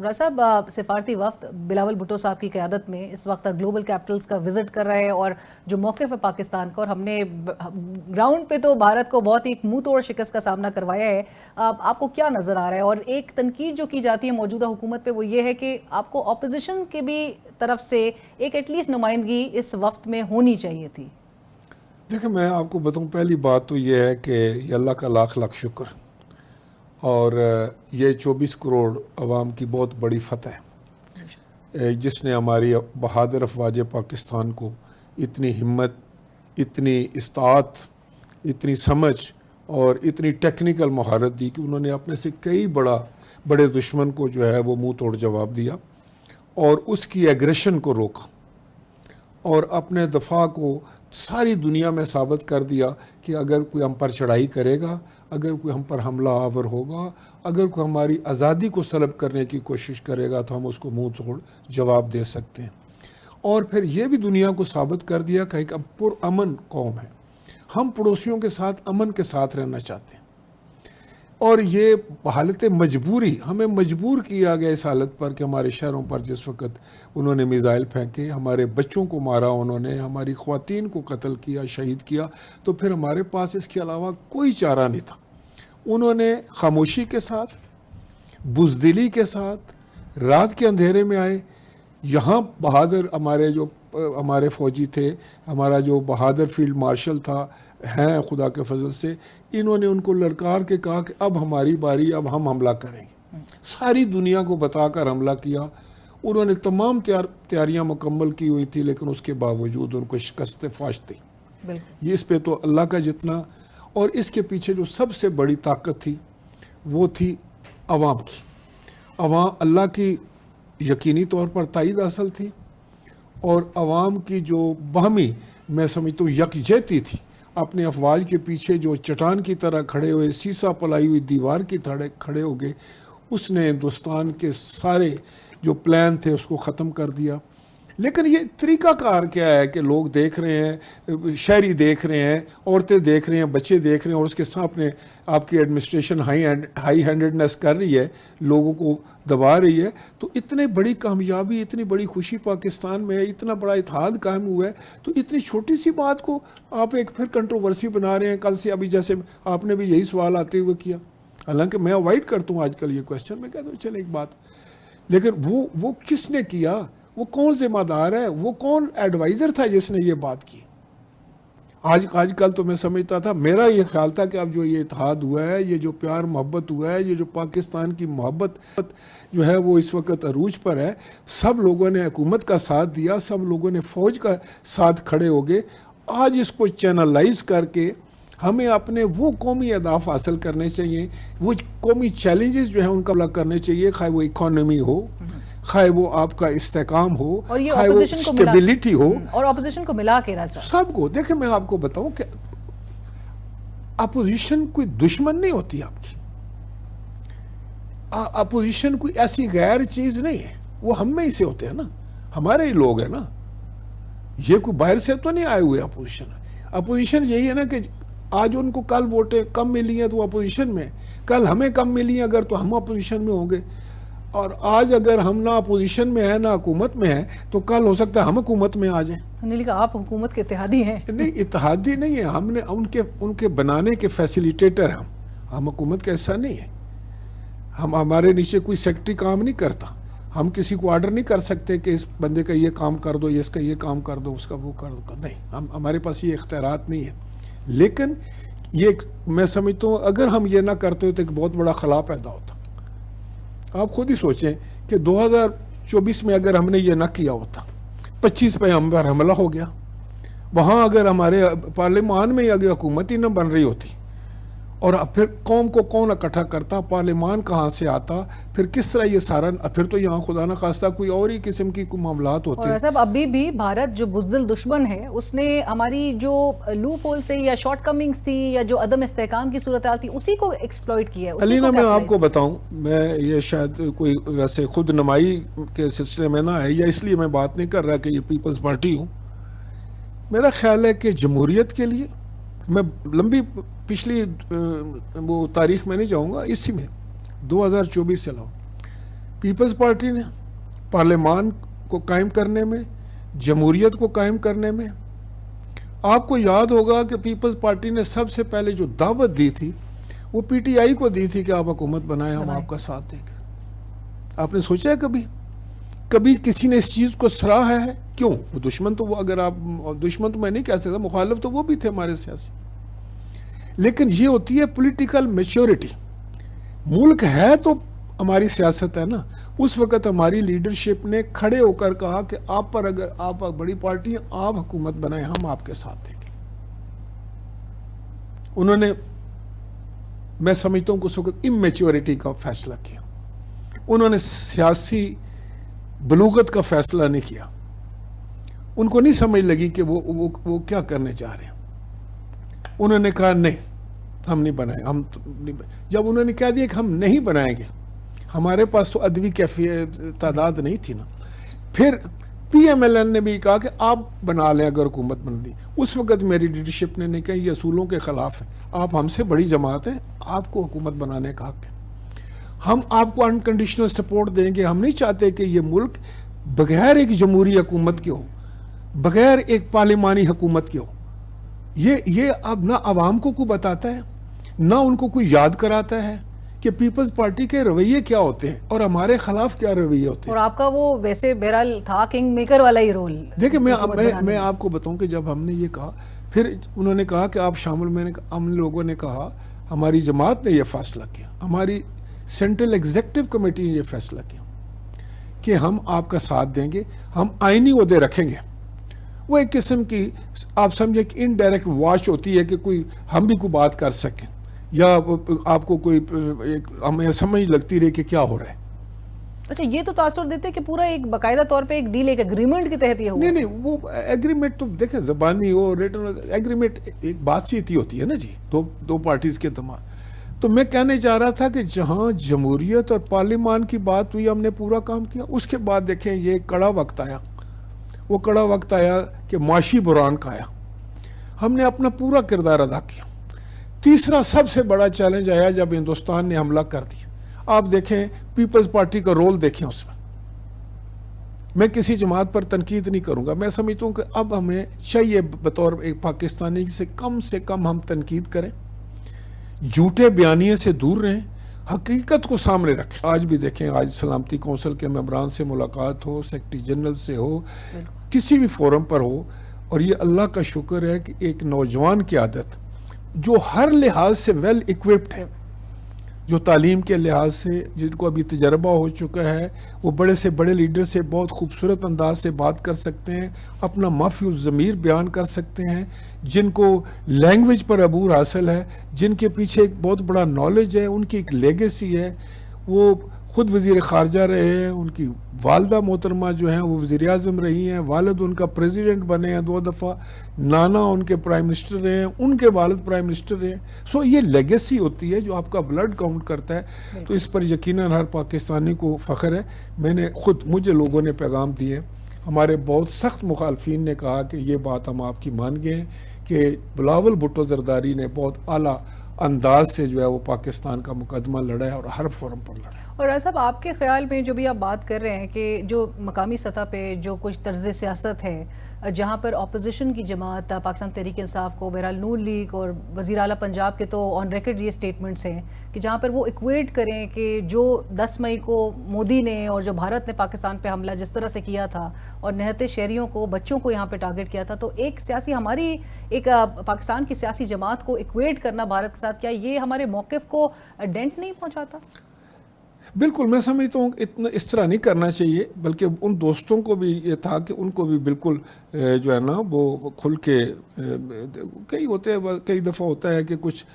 راز صاحب، سفارتی وفد بلاول بھٹو صاحب کی قیادت میں اس وقت گلوبل کیپٹلز کا وزٹ کر رہے ہیں، اور جو موقف ہے پاکستان کا، اور ہم نے گراؤنڈ پہ تو بھارت کو بہت ہی منہ توڑ شکست کا سامنا کروایا ہے. آپ کو کیا نظر آ رہا ہے؟ اور ایک تنقید جو کی جاتی ہے موجودہ حکومت پہ وہ یہ ہے کہ آپ کو اپوزیشن کے بھی طرف سے ایک ایٹ لیسٹ نمائندگی اس وفد میں ہونی چاہیے تھی. دیکھیں، میں آپ کو بتاؤں، پہلی بات تو یہ ہے کہ یہ اللہ کا لاکھ لاکھ شکر، اور یہ 24 کروڑ عوام کی بہت بڑی فتح ہے، جس نے ہماری بہادر افواج پاکستان کو اتنی ہمت، اتنی استطاعت، اتنی سمجھ اور اتنی ٹیکنیکل مہارت دی کہ انہوں نے اپنے سے کئی بڑے دشمن کو جو ہے وہ منہ توڑ جواب دیا، اور اس کی ایگریشن کو روکا، اور اپنے دفاع کو ساری دنیا میں ثابت کر دیا کہ اگر کوئی ہم پر چڑھائی کرے گا، اگر کوئی ہم پر حملہ آور ہوگا، اگر کوئی ہماری آزادی کو سلب کرنے کی کوشش کرے گا تو ہم اس کو منہ توڑ جواب دے سکتے ہیں. اور پھر یہ بھی دنیا کو ثابت کر دیا کہ ایک پرامن قوم ہے، ہم پڑوسیوں کے ساتھ امن کے ساتھ رہنا چاہتے ہیں. اور یہ حالت مجبوری، ہمیں مجبور کیا گیا اس حالت پر کہ ہمارے شہروں پر جس وقت انہوں نے میزائل پھینکے، ہمارے بچوں کو مارا، انہوں نے ہماری خواتین کو قتل کیا، شہید کیا، تو پھر ہمارے پاس اس کے علاوہ کوئی چارہ نہیں تھا. انہوں نے خاموشی کے ساتھ، بزدلی کے ساتھ رات کے اندھیرے میں آئے. یہاں بہادر ہمارے فوجی تھے، ہمارا جو بہادر فیلڈ مارشل تھا، ہیں خدا کے فضل سے، انہوں نے ان کو للکار کے کہا کہ اب ہماری باری، اب ہم حملہ کریں گے. ساری دنیا کو بتا کر حملہ کیا. انہوں نے تمام تیاریاں مکمل کی ہوئی تھی، لیکن اس کے باوجود ان کو شکست فاش تھی. یہ اس پہ تو اللہ کا جتنا، اور اس کے پیچھے جو سب سے بڑی طاقت تھی وہ تھی عوام کی. عوام اللہ کی یقینی طور پر تائید حاصل تھی، اور عوام کی جو باہمی، میں سمجھتا ہوں، یکجہتی تھی. اپنے افواج کے پیچھے جو چٹان کی طرح کھڑے ہوئے، سیسا پلائی ہوئی دیوار کی طرح کھڑے ہو گئے. اس نے ہندوستان کے سارے جو پلان تھے اس کو ختم کر دیا. لیکن یہ طریقہ کار کیا ہے کہ لوگ دیکھ رہے ہیں، شہری دیکھ رہے ہیں، عورتیں دیکھ رہے ہیں، بچے دیکھ رہے ہیں، اور اس کے سامنے آپ کی ایڈمنسٹریشن ہائی ہینڈڈنس کر رہی ہے، لوگوں کو دبا رہی ہے. تو اتنی بڑی کامیابی، اتنی بڑی خوشی پاکستان میں ہے، اتنا بڑا اتحاد قائم ہوا ہے، تو اتنی چھوٹی سی بات کو آپ ایک پھر کنٹروورسی بنا رہے ہیں. کل سے ابھی جیسے آپ نے بھی یہی سوال آتے ہوئے کیا، حالانکہ میں اوائڈ کرتا ہوں آج کل یہ کویسچن، میں کہتا ہوں چلے ایک بات، لیکن وہ کس نے کیا؟ وہ کون ذمہ دار ہے؟ وہ کون ایڈوائزر تھا جس نے یہ بات کی؟ آج کل تو میں سمجھتا تھا، میرا یہ خیال تھا کہ اب جو یہ اتحاد ہوا ہے، یہ جو پیار محبت ہوا ہے، یہ جو پاکستان کی محبت جو ہے وہ اس وقت عروج پر ہے. سب لوگوں نے حکومت کا ساتھ دیا، سب لوگوں نے فوج کا ساتھ کھڑے ہو گئے. آج اس کو چینلائز کر کے ہمیں اپنے وہ قومی اہداف حاصل کرنے چاہیے، وہ قومی چیلنجز جو ہیں ان کا حل کرنے چاہیے، خواہ وہ اکانومی ہو، خواہ وہ آپ کا استحکام ہو، خواہ وہ اسٹیبلٹی ہو، اور اپوزیشن کو ملا کے راز سب کو. دیکھیں، میں آپ کو بتاؤں کہ اپوزیشن کوئی دشمن نہیں ہوتی آپ کی. اپوزیشن کوئی ایسی غیر چیز نہیں ہے، وہ ہم میں ہی سے ہوتے ہیں نا، ہمارے ہی لوگ ہیں نا. یہ کوئی باہر سے تو نہیں آئے ہوئے اپوزیشن یہی ہے نا کہ آج ان کو کل ووٹیں کم ملی ہیں تو وہ اپوزیشن میں، کل ہمیں کم ملی ہیں اگر تو ہم اپوزیشن میں ہوں گے. اور آج اگر ہم نہ اپوزیشن میں ہیں نہ حکومت میں ہیں تو کل ہو سکتا ہے ہم حکومت میں آ جائیں. لیکن آپ حکومت کے اتحادی ہیں. نہیں، اتحادی نہیں ہے، ہم نے ان کے بنانے کے فیسیلیٹیٹر ہیں. ہم حکومت کا حصہ نہیں ہے. ہمارے نیچے کوئی سیکٹری کام نہیں کرتا. ہم کسی کو آرڈر نہیں کر سکتے کہ اس بندے کا یہ کام کر دو، اس کا یہ کام کر دو، اس کا وہ کر دو. نہیں، ہمارے پاس یہ اختیارات نہیں ہے. لیکن یہ میں سمجھتا ہوں اگر ہم یہ نہ کرتے تو ایک بہت بڑا خلا پیدا ہوتا. آپ خود ہی سوچیں کہ 2024 میں اگر ہم نے یہ نہ کیا ہوتا، 25 پہ ہم پر حملہ ہو گیا، وہاں اگر ہمارے پارلیمان میں اگر حکومت ہی نہ بن رہی ہوتی، اور پھر قوم کو کون اکٹھا کرتا، پارلیمان کہاں سے آتا، پھر کس طرح یہ سارا، پھر تو یہاں خدا نہ خواستہ کوئی اور ہی قسم کی معاملات ہوتے. اور صاحب ابھی بھی بھارت جو بزدل دشمن ہے، اس نے ہماری جو لوپ ہول تھے یا شارٹ کمنگز تھی یا جو عدم استحکام کی صورتحال تھی، اسی کو ایکسپلوئٹ کیا ہے. علینا، میں آپ کو بتاؤں، میں یہ شاید کوئی ویسے خود نمائی کے سلسلے میں نہ ہے، یا اس لیے میں بات نہیں کر رہا کہ یہ پیپلز پارٹی ہوں. میرا خیال ہے کہ جمہوریت کے لیے، میں لمبی پچھلی وہ تاریخ میں نہیں جاؤں گا، اسی میں 2024 سے لاؤ، پیپلز پارٹی نے پارلیمان کو قائم کرنے میں، جمہوریت کو قائم کرنے میں، آپ کو یاد ہوگا کہ پیپلز پارٹی نے سب سے پہلے جو دعوت دی تھی وہ پی ٹی آئی کو دی تھی کہ آپ حکومت بنائیں، ہم آپ کا ساتھ دیں گے۔ آپ نے سوچا ہے کبھی کسی نے اس چیز کو سراہا ہے؟ کیوں؟ وہ دشمن تو وہ، اگر آپ دشمن تو میں نہیں کہہ سکتا، مخالف تو وہ بھی تھے ہمارے سیاسی، لیکن یہ ہوتی ہے پولیٹیکل میچورٹی۔ ملک ہے تو ہماری سیاست ہے نا۔ اس وقت ہماری لیڈرشپ نے کھڑے ہو کر کہا کہ آپ پر، اگر آپ بڑی پارٹی ہیں، آپ حکومت بنائیں، ہم آپ کے ساتھ دیں گے۔ انہوں نے، میں سمجھتا ہوں کہ اس وقت امیچورٹی کا فیصلہ کیا، انہوں نے سیاسی بلوغت کا فیصلہ نہیں کیا، ان کو نہیں سمجھ لگی کہ وہ کیا کرنے چاہ رہے ہیں۔ انہوں نے کہا نہیں، ہم نہیں بنائیں، جب انہوں نے کہہ دیا کہ ہم نہیں بنائیں گے، ہمارے پاس تو عدوی تعداد نہیں تھی نا، پھر پی ایم ایل این نے بھی کہا کہ آپ بنا لیں اگر حکومت بن دی۔ اس وقت میری لیڈرشپ نے نہیں کہا یہ اصولوں کے خلاف ہے، آپ ہم سے بڑی جماعت ہیں، آپ کو حکومت بنانے کا حق ہے، ہم آپ کو انکنڈیشنل سپورٹ دیں گے۔ ہم نہیں چاہتے کہ یہ ملک بغیر ایک جمہوری حکومت کے ہو، بغیر ایک پارلیمانی حکومت کے ہو۔ یہ اب نہ عوام کو کوئی بتاتا ہے، نہ ان کو کوئی یاد کراتا ہے کہ پیپلز پارٹی کے رویے کیا ہوتے ہیں اور ہمارے خلاف کیا رویے ہوتے ہیں۔ اور آپ کا وہ ویسے بہرحال تھا کنگ میکر والا ہی رول۔ دیکھیں میں آپ کو بتاؤں کہ جب ہم نے یہ کہا، پھر انہوں نے کہا کہ آپ شامل، ہم لوگوں نے کہا، ہماری جماعت نے یہ فیصلہ کیا، ہماری سینٹرل ایگزیکٹو کمیٹی نے یہ فیصلہ کیا کہ ہم آپ کا ساتھ دیں گے، ہم آئینی عہدے رکھیں گے۔ وہ ایک قسم کی آپ سمجھے کہ انڈائریکٹ واچ ہوتی ہے کہ کوئی ہم بھی کوئی بات کر سکیں، یا آپ کو کوئی ہمیں سمجھ لگتی رہے کہ کیا ہو رہا ہے۔ اچھا، یہ تو تاثر دیتے کہ پورا ایک باقاعدہ طور پہ ایک ڈیل، ایک ایگریمنٹ کے تحت یہ ہوا؟ نہیں، وہ ایگریمنٹ تو دیکھیں زبانی ہو، ریٹن ایگریمنٹ ایک بات چیت ہی ہوتی ہے نا جی، دو پارٹیز کے درمیان۔ تو میں کہنے چاہ رہا تھا کہ جہاں جمہوریت اور پارلیمان کی بات ہوئی، ہم نے پورا کام کیا۔ اس کے بعد دیکھیں یہ کڑا وقت آیا، وہ کڑا وقت آیا کہ معاشی بحران کا آیا، ہم نے اپنا پورا کردار ادا کیا۔ تیسرا سب سے بڑا چیلنج آیا جب ہندوستان نے حملہ کر دیا۔ آپ دیکھیں پیپلز پارٹی کا رول دیکھیں اس میں کسی جماعت پر تنقید نہیں کروں گا، میں سمجھتا ہوں کہ اب ہمیں چاہیے بطور ایک پاکستانی سے کم ہم تنقید کریں، جھوٹے بیانیے سے دور رہیں، حقیقت کو سامنے رکھیں۔ آج بھی دیکھیں، آج سلامتی کونسل کے ممبران سے ملاقات ہو، سیکرٹری جنرل سے ہو، کسی بھی فورم پر ہو، اور یہ اللہ کا شکر ہے کہ ایک نوجوان کی عادت جو ہر لحاظ سے ویل ایکوپڈ ہے، جو تعلیم کے لحاظ سے جن کو ابھی تجربہ ہو چکا ہے، وہ بڑے سے بڑے لیڈر سے بہت خوبصورت انداز سے بات کر سکتے ہیں، اپنا مافی الضمیر بیان کر سکتے ہیں، جن کو لینگویج پر عبور حاصل ہے، جن کے پیچھے ایک بہت بڑا نالج ہے، ان کی ایک لیگیسی ہے۔ وہ خود وزیر خارجہ رہے ہیں، ان کی والدہ محترمہ جو ہیں وہ وزیر اعظم رہی ہیں، والد ان کا پریزیڈنٹ بنے ہیں 2 دفعہ، نانا ان کے پرائم منسٹر رہے ہیں، ان کے والد پرائم منسٹر رہے ہیں۔ سو یہ لیگیسی ہوتی ہے جو آپ کا بلڈ کاؤنٹ کرتا ہے، تو اس پر یقیناً ہر پاکستانی کو فخر ہے۔ مجھے لوگوں نے پیغام دیے، ہمارے بہت سخت مخالفین نے کہا کہ یہ بات ہم آپ کی مان گئے ہیں کہ بلاول بھٹو زرداری نے بہت اعلیٰ انداز سے جو ہے وہ پاکستان کا مقدمہ لڑا ہے اور ہر فورم پر لڑا ہے۔ اور صاحب، آپ کے خیال میں جو بھی آپ بات کر رہے ہیں کہ جو مقامی سطح پہ جو کچھ طرز سیاست ہے جہاں پر اپوزیشن کی جماعت پاکستان تحریک انصاف کو، بہرحال نون لیگ اور وزیر اعلیٰ پنجاب کے تو آن ریکارڈ یہ سٹیٹمنٹس ہیں کہ جہاں پر وہ ایکویٹ کریں کہ جو 10 مئی کو مودی نے اور جو بھارت نے پاکستان پہ حملہ جس طرح سے کیا تھا اور نہتے شہریوں کو، بچوں کو یہاں پہ ٹارگٹ کیا تھا، تو ایک سیاسی ہماری ایک پاکستان کی سیاسی جماعت کو ایکویٹ کرنا بھارت کے ساتھ، کیا یہ ہمارے موقف کو ڈینٹ نہیں پہنچاتا؟ بالکل، میں سمجھتا ہوں اتنا اس طرح نہیں کرنا چاہیے، بلکہ ان دوستوں کو بھی یہ تھا کہ ان کو بھی بالکل جو ہے نا وہ کھل کے، کئی دفعہ ہوتا ہے کہ کچھ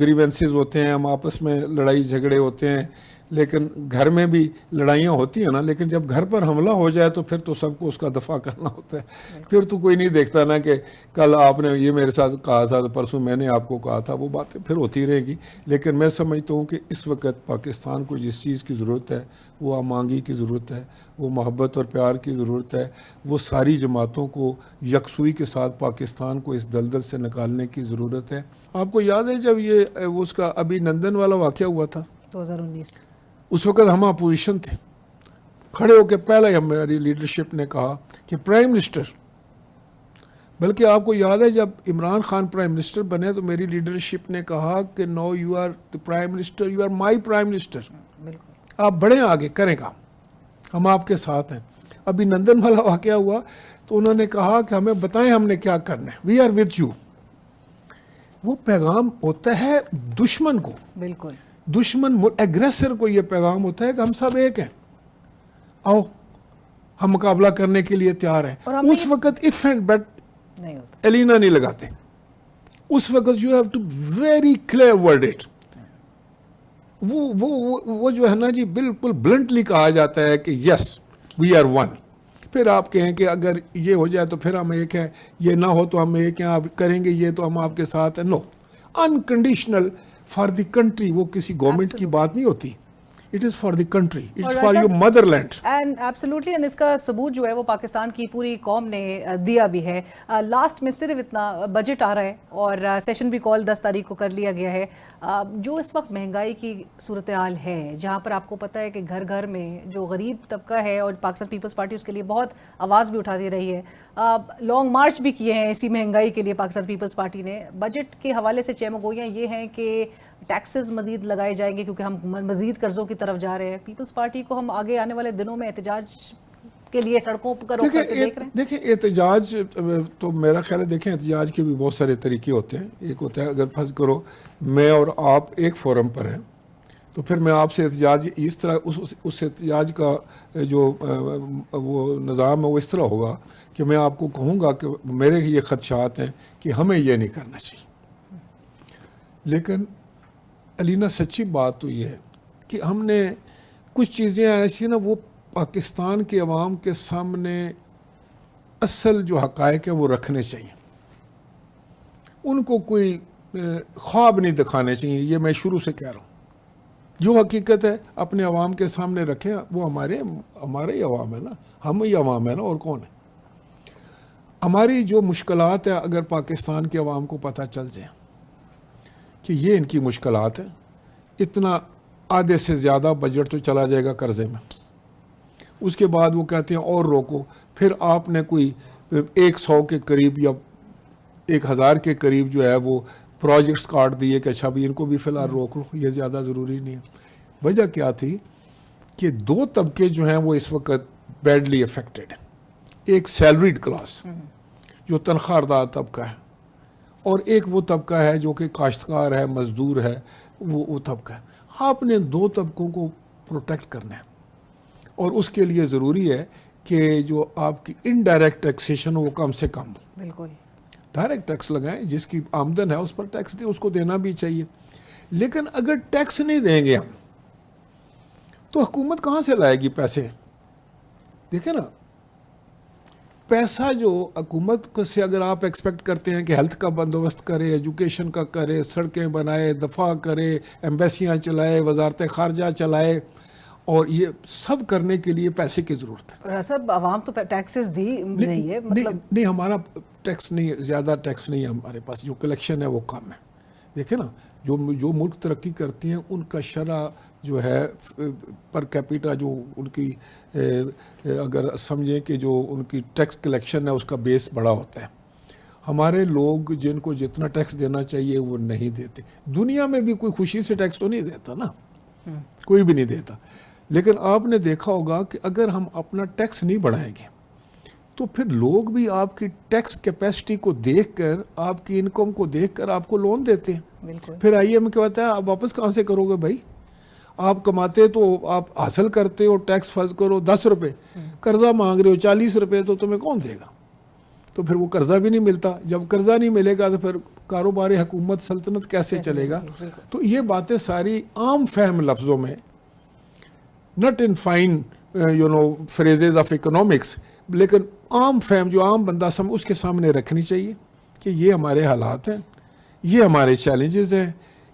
گریونسز ہوتے ہیں، ہم آپس میں لڑائی جھگڑے ہوتے ہیں، لیکن گھر میں بھی لڑائیاں ہوتی ہیں نا، لیکن جب گھر پر حملہ ہو جائے تو پھر تو سب کو اس کا دفاع کرنا ہوتا ہے، پھر تو کوئی نہیں دیکھتا نا کہ کل آپ نے یہ میرے ساتھ کہا تھا، پرسوں میں نے آپ کو کہا تھا، وہ باتیں پھر ہوتی رہے گی۔ لیکن میں سمجھتا ہوں کہ اس وقت پاکستان کو جس چیز کی ضرورت ہے وہ ہم آہنگی کی ضرورت ہے، وہ محبت اور پیار کی ضرورت ہے، وہ ساری جماعتوں کو یکسوئی کے ساتھ پاکستان کو اس دلدل سے نکالنے کی ضرورت ہے۔ آپ کو یاد ہے جب یہ اس کا ابھی نندن والا واقعہ ہوا تھا 2019، اس وقت ہم اپوزیشن تھے، کھڑے ہو کے پہلے ہماری لیڈرشپ نے کہا کہ پرائم منسٹر، بلکہ آپ کو یاد ہے جب عمران خان پرائم منسٹر بنے تو میری لیڈرشپ نے کہا کہ no you are the prime minister, you are my prime minister, بالکل آپ بڑھیں آگے کریں کام، ہم آپ کے ساتھ ہیں. ابھی نندن والا واقعہ ہوا تو انہوں نے کہا کہ ہمیں بتائیں ہم نے کیا کرنا ہے، وی آر وتھ یو. وہ پیغام ہوتا ہے دشمن کو، بالکل دشمن ایگریسر کو یہ پیغام ہوتا ہے کہ ہم سب ایک ہیں، آؤ ہم مقابلہ کرنے کے لیے تیار ہیں. اس وقت اف اینڈ بٹ نہیں ہوتا، ایلینا نہیں لگاتے اس وقت. You have to very clear word it. وہ جو ہے نا جی بالکل بلنٹلی کہا جاتا ہے کہ یس وی آر ون. پھر آپ کہیں کہ اگر یہ ہو جائے تو پھر ہم ایک ہیں، یہ نہ ہو تو ہم ایک ہیں، آپ کریں گے یہ تو ہم آپ کے ساتھ ہیں. No, unconditional for the country. وہ کسی گورنمنٹ کی بات نہیں ہوتی، it is for the country, it is for your motherland. And absolutely, and اس کا ثبوت جو ہے وہ پاکستان کی پوری قوم نے دیا بھی ہے. لاسٹ میں صرف اتنا بجٹ آ رہا ہے اور سیشن بھی کال 10 تاریخ کو کر لیا گیا ہے. جو اس وقت مہنگائی کی صورتحال ہے، جہاں پر آپ کو پتہ ہے کہ گھر گھر میں جو غریب طبقہ ہے، اور پاکستان پیپلز پارٹی اس کے لیے بہت آواز بھی اٹھاتی رہی ہے، لانگ مارچ بھی کیے ہیں اسی مہنگائی کے لیے پاکستان پیپلز پارٹی نے. بجٹ کے حوالے سے چیمگوئیاں یہ ہیں کہ ٹیکسز مزید لگائے جائیں گے کیونکہ ہم مزید قرضوں کی طرف جا رہے ہیں. پیپلز پارٹی کو ہم آگے آنے والے دنوں میں احتجاج کے لیے سڑکوں پر دیکھ رہے ہیں. دیکھیں احتجاج تو میرا خیال ہے، دیکھیں احتجاج کے بھی بہت سارے طریقے ہوتے ہیں. ایک ہوتا ہے اگر فرض کرو میں اور آپ ایک فورم پر ہیں تو پھر میں آپ سے احتجاج اس طرح اس احتجاج کا جو وہ نظام ہے وہ اس طرح ہوگا کہ میں آپ کو کہوں گا کہ میرے یہ خدشات ہیں کہ ہمیں یہ نہیں کرنا چاہیے. لیکن علینا سچی بات تو یہ ہے کہ ہم نے کچھ چیزیں ایسی نا وہ پاکستان کے عوام کے سامنے اصل جو حقائق ہیں وہ رکھنے چاہیے. ان کو کوئی خواب نہیں دکھانے چاہیے. یہ میں شروع سے کہہ رہا ہوں، جو حقیقت ہے اپنے عوام کے سامنے رکھیں. وہ ہمارے ہی عوام ہے نا، ہم ہی عوام ہے نا، اور کون ہے. ہماری جو مشکلات ہیں اگر پاکستان کے عوام کو پتہ چل جائے کہ یہ ان کی مشکلات ہیں، اتنا آدھے سے زیادہ بجٹ تو چلا جائے گا قرضے میں. اس کے بعد وہ کہتے ہیں اور روکو. پھر آپ نے کوئی 100 کے قریب یا 1000 کے قریب جو ہے وہ پروجیکٹس کاٹ دیے کہ اچھا بھی ان کو بھی فی الحال روک لو، یہ زیادہ ضروری نہیں ہے. وجہ کیا تھی کہ 2 طبقے جو ہیں وہ اس وقت بیڈلی افیکٹڈ ہیں. ایک سیلریڈ کلاس جو تنخواہ دار طبقہ ہے، اور ایک وہ طبقہ ہے جو کہ کاشتکار ہے، مزدور ہے، وہ طبقہ ہے. آپ نے 2 طبقوں کو پروٹیکٹ کرنا ہے، اور اس کے لیے ضروری ہے کہ جو آپ کی انڈائریکٹ ٹیکسیشن وہ کم سے کم ہو. بالکل ڈائریکٹ ٹیکس لگائیں، جس کی آمدن ہے اس پر ٹیکس دیں، اس کو دینا بھی چاہیے. لیکن اگر ٹیکس نہیں دیں گے ہم تو حکومت کہاں سے لائے گی پیسے؟ دیکھیں نا، پیسہ جو حکومت سے اگر آپ ایکسپیکٹ کرتے ہیں کہ ہیلتھ کا بندوبست کرے، ایجوکیشن کا کرے، سڑکیں بنائے، دفاع کرے، ایمبیسیاں چلائے، وزارت خارجہ چلائے، اور یہ سب کرنے کے لیے پیسے کی ضرورت ہے. اور سب عوام تو ٹیکسز دی رہی ہے، مطلب نہیں ہمارا ٹیکس نہیں، زیادہ ٹیکس نہیں ہے ہمارے پاس، جو کلیکشن ہے وہ کم ہے. دیکھیں نا، جو ملک ترقی کرتی ہیں ان کا شرح جو ہے پر کیپیٹا، جو ان کی اگر سمجھیں کہ جو ان کی ٹیکس کلیکشن ہے اس کا بیس بڑا ہوتا ہے. ہمارے لوگ جن کو جتنا ٹیکس دینا چاہیے وہ نہیں دیتے. دنیا میں بھی کوئی خوشی سے ٹیکس تو نہیں دیتا نا، کوئی بھی نہیں دیتا. لیکن آپ نے دیکھا ہوگا کہ اگر ہم اپنا ٹیکس نہیں بڑھائیں گے تو پھر لوگ بھی آپ کی ٹیکس کیپیسٹی کو دیکھ کر، آپ کی انکم کو دیکھ کر آپ کو لون دیتے ہیں. بالکل. پھر آئی ایم کیا بتا ہے، آپ واپس کہاں سے کرو گے بھائی؟ آپ کماتے تو آپ حاصل کرتے ہو، ٹیکس فرض کرو 10 روپے، قرضہ مانگ رہے ہو 40 روپے، تو تمہیں کون دے گا؟ تو پھر وہ قرضہ بھی نہیں ملتا. جب قرضہ نہیں ملے گا تو پھر کاروبار حکومت سلطنت کیسے چلے گا؟ تو یہ باتیں ساری عام فہم لفظوں میں، نٹ ان فائن فریزز آف اکنامکس، لیکن عام فہم جو عام بندہ اس کے سامنے رکھنی چاہیے کہ یہ ہمارے حالات ہیں، یہ ہمارے چیلنجز ہیں،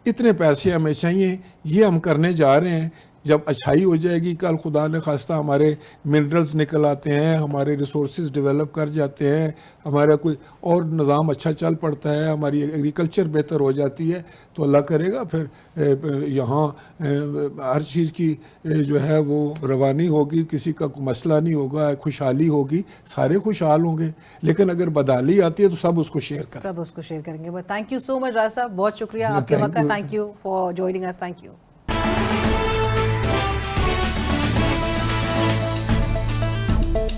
اتنے پیسے ہمیں چاہیے، یہ ہم کرنے جا رہے ہیں، جب اچھائی ہو جائے گی، کل خدا نے خواستہ ہمارے منرلز نکل آتے ہیں، ہمارے ریسورسز ڈیولپ کر جاتے ہیں، ہمارا کوئی اور نظام اچھا چل پڑتا ہے، ہماری ایگریکلچر بہتر ہو جاتی ہے، تو اللہ کرے گا پھر یہاں ہر چیز کی جو ہے وہ روانی ہوگی، کسی کا کوئی مسئلہ نہیں ہوگا، خوشحالی ہوگی، سارے خوشحال ہوں گے. لیکن اگر بدحالی آتی ہے تو سب اس کو شیئر کریں. سب اس کو شیئر کریں گے. But thank you so much Raz صاحب، بہت شکریہ آپ کے وقت کا. Thank you for joining us. Thank you.